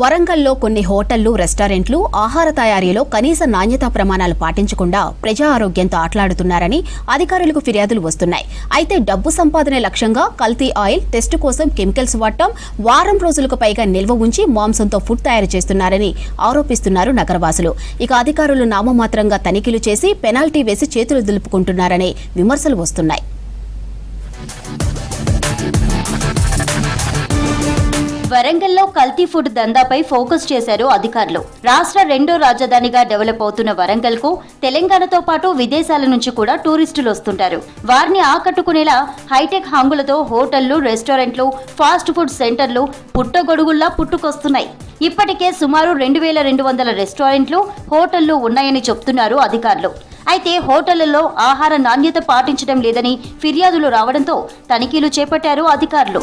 వరంగల్లో కొన్ని హోటళ్లు, రెస్టారెంట్లు ఆహార తయారీలో కనీస నాణ్యతా ప్రమాణాలు పాటించకుండా ప్రజా ఆరోగ్యంతో ఆటలాడుతున్నారని అధికారులకు ఫిర్యాదులు వస్తున్నాయి. అయితే డబ్బు సంపాదనే లక్ష్యంగా కల్తీ ఆయిల్, టెస్టు కోసం కెమికల్స్ వాడటం, వారం రోజులకు పైగా నిల్వ ఉంచి మాంసంతో ఫుడ్ తయారు చేస్తున్నారని ఆరోపిస్తున్నారు నగరవాసులు. ఇక అధికారులు నామమాత్రంగా తనిఖీలు చేసి పెనాల్టీ వేసి చేతులు దులుపుకుంటున్నారనే విమర్శలు వస్తున్నాయి. వరంగల్లో కల్తీ ఫుడ్ దందాపై ఫోకస్ చేశారు అధికారులు. రాష్ట్ర రెండో రాజధానిగా డెవలప్ అవుతున్న వరంగల్ కు తెలంగాణతో పాటు విదేశాల నుంచి కూడా టూరిస్టులు వస్తుంటారు. వారిని ఆకట్టుకునేలా హైటెక్ హంగులతో హోటళ్లు, రెస్టారెంట్లు, ఫాస్ట్ ఫుడ్ సెంటర్లు పుట్టగొడుగుల్లా పుట్టుకొస్తున్నాయి. ఇప్పటికే సుమారు 2200 రెస్టారెంట్లు, హోటళ్లు ఉన్నాయని చెప్తున్నారు అధికారులు. అయితే హోటళ్లలో ఆహార నాణ్యత పాటించడం లేదని ఫిర్యాదులు రావడంతో తనిఖీలు చేపట్టారు అధికారులు.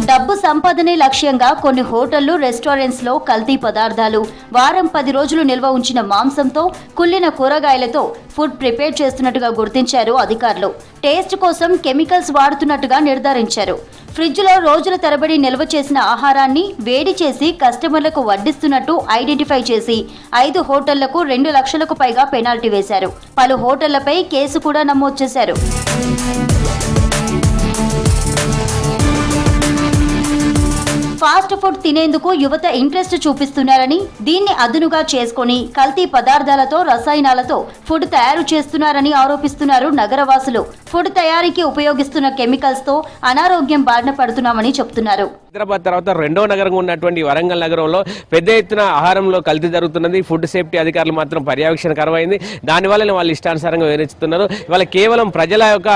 డబ్బు సంపాదనే లక్ష్యంగా కొన్ని హోటళ్లు, రెస్టారెంట్స్ లో కల్తీ పదార్థాలు, వారం 10 రోజులు నిల్వ ఉంచిన మాంసంతో, కుళ్ళిన కూరగాయలతో ఫుడ్ ప్రిపేర్ చేస్తున్నట్టుగా గుర్తించారు అధికారులు. టేస్ట్ కోసం కెమికల్స్ వాడుతున్నట్టుగా నిర్ధారించారు. ఫ్రిడ్జ్ లో రోజుల తరబడి నిల్వ చేసిన ఆహారాన్ని వేడి చేసి కస్టమర్లకు వడ్డిస్తున్నట్టు ఐడెంటిఫై చేసి 5 హోటళ్లకు 2 లక్షలకు పైగా పెనాల్టీ వేశారు. పలు హోటళ్లపై కేసు కూడా నమోదు చేశారు. ఫాస్ట్ ఫుడ్ తినేందుకు యువత ఇంట్రెస్ట్ చూపిస్తున్నారని, దీన్ని అదునుగా చేసుకుని కల్తీ పదార్థాలతో, రసాయనాలతో ఫుడ్ తయారు చేస్తున్నారని ఆరోపిస్తున్నారు నగరవాసులు. ఫుడ్ తయారీకి ఉపయోగిస్తున్న కెమికల్స్ తో అనారోగ్యం బారిన పడుతున్నామని చెప్తున్నారు. హైదరాబాద్ తర్వాత రెండో నగరంగా ఉన్నటువంటి వరంగల్ నగరంలో పెద్ద ఎత్తున ఆహారంలో కల్తీ జరుగుతున్నది. ఫుడ్ సేఫ్టీ అధికారులు మాత్రం పర్యవేక్షణ కరువైంది. దానివల్ల వాళ్ళు ఇష్టానుసారంగా వివరిస్తున్నారు. ఇవాళ కేవలం ప్రజల యొక్క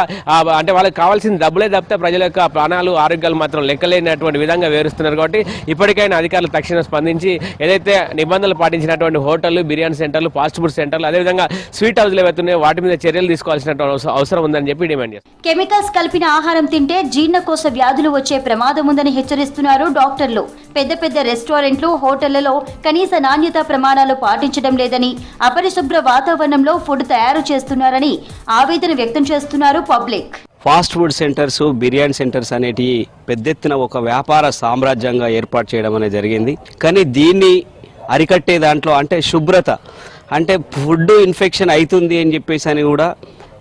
అంటే వాళ్ళకి కావాల్సిన డబ్బులే తప్పితే ప్రజల యొక్క ప్రాణాలు, ఆరోగ్యాలు మాత్రం లెక్కలేనటువంటి విధంగా వివరిస్తున్నారు. కాబట్టి ఇప్పటికైనా అధికారులు తక్షణం స్పందించి ఏదైతే నిబంధనలు పాటించినటువంటి హోటళ్లు, బిర్యానీ సెంటర్లు, ఫాస్ట్ ఫుడ్ సెంటర్లు, అదేవిధంగా స్వీట్ హౌస్లు ఏవైతున్నాయో వాటి మీద చర్యలు తీసుకోవాల్సిన అవసరం ఉందని చెప్పి డిమాండ్ చేస్తారు. కెమికల్స్ కలిపిన ఆహారం తింటే జీర్ణకోశ వ్యాధులు వచ్చే ప్రమాదం ఉందని హెచ్చరిస్తున్నారు డాక్టర్లు. పెద్ద పెద్ద రెస్టారెంట్లు, హోటళ్లలో కనీస నాణ్యతా ప్రమాణాలు పాటించడం లేదని, అపరిశుభ్ర వాతావరణంలో ఫుడ్ తయారు చేస్తున్నారని ఆవేదన వ్యక్తం చేస్తున్నారు public. Fast food centres, biryani centres అనేటివి పెద్ద ఎత్తున ఒక వ్యాపార సామ్రాజ్యంగా ఏర్పాటు చేయడం అనేది జరిగింది. కానీ దీన్ని అరికట్టే దాంట్లో అంటే శుభ్రత, అంటే ఫుడ్ ఇన్ఫెక్షన్ అవుతుంది అని చెప్పేసి అని కూడా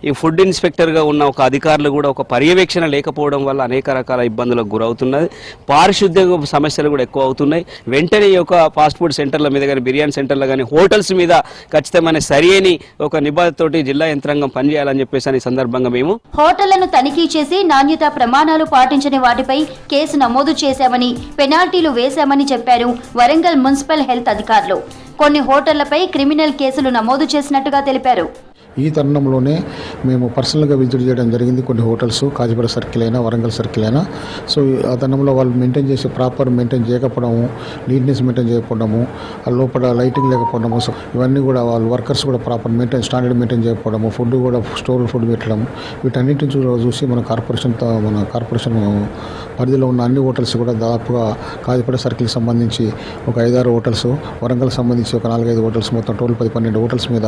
ఈ ఫుడ్ ఇన్స్పెక్టర్గా ఉన్న ఒక అధికారులు కూడా ఒక పర్యవేక్షణ లేకపోవడం వల్ల అనేక రకాల ఇబ్బందులకు గురవుతున్నది. పారిశుద్ధ్య సమస్యలు కూడా ఎక్కువ అవుతున్నాయి. వెంటనే ఈ యొక్క ఫాస్ట్ ఫుడ్ సెంటర్ల మీద కానీ, బిర్యానీ సెంటర్ల కానీ, హోటల్స్ మీద ఖచ్చితమైన సరియైన ఒక నిబంధనతోటి జిల్లా యంత్రాంగం పనిచేయాలని చెప్పేసి అని సందర్భంగా మేము హోటళ్లను తనిఖీ చేసి నాణ్యతా ప్రమాణాలు పాటించని వాటిపై కేసు నమోదు చేశామని, పెనాల్టీలు వేశామని చెప్పారు వరంగల్ మున్సిపల్ హెల్త్ అధికారులు. కొన్ని హోటళ్లపై క్రిమినల్ కేసులు నమోదు చేసినట్టుగా తెలిపారు. ఈ తరుణంలోనే మేము పర్సనల్గా విజిట్ చేయడం జరిగింది. కొన్ని హోటల్స్ కాజీపేట సర్కిల్ అయినా, వరంగల్ సర్కిల్ అయినా. సో ఆ తరుణంలో వాళ్ళు మెయింటైన్ చేయకపోవడము, నీట్నెస్ మెయింటైన్ చేయకపోవడము, ఆ లోపల లైటింగ్ లేకపోవడము, సో ఇవన్నీ కూడా వాళ్ళు వర్కర్స్ కూడా ప్రాపర్ స్టాండర్డ్ మెయింటైన్ చేయకపోవడము, ఫుడ్ కూడా స్టోర్ ఫుడ్ పెట్టడం, వీటన్నిటిని చూసి మన కార్పొరేషన్ పరిధిలో ఉన్న అన్ని హోటల్స్ కూడా దాదాపుగా కాజీపేట సర్కిల్కి సంబంధించి ఒక 5-6 హోటల్స్, వరంగల్ సంబంధించి ఒక 4-5 హోటల్స్, మొత్తం టోటల్ 10-12 హోటల్స్ మీద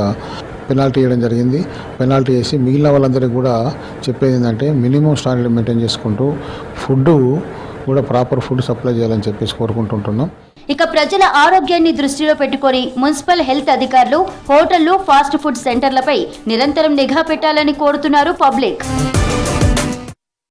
పెనాల్టీ వేయడం జరిగింది. పెనాల్టీ వేసి మిగిలిన వాళ్ళందరికీ కూడా చెప్పేది ఏంటంటే మినిమం స్టాండర్డ్ మెయింటైన్ చేసుకుంటూ ఫుడ్ కూడా ప్రాపర్ ఫుడ్ సప్లై చేయాలని చెప్పేసి కోరుకుంటుంటున్నాం. ఇక ప్రజల ఆరోగ్యాన్ని దృష్టిలో పెట్టుకొని మున్సిపల్ హెల్త్ అధికారులు హోటళ్లు, ఫాస్ట్ ఫుడ్ సెంటర్లపై నిరంతరం నిఘా పెట్టాలని కోరుతున్నారు పబ్లిక్.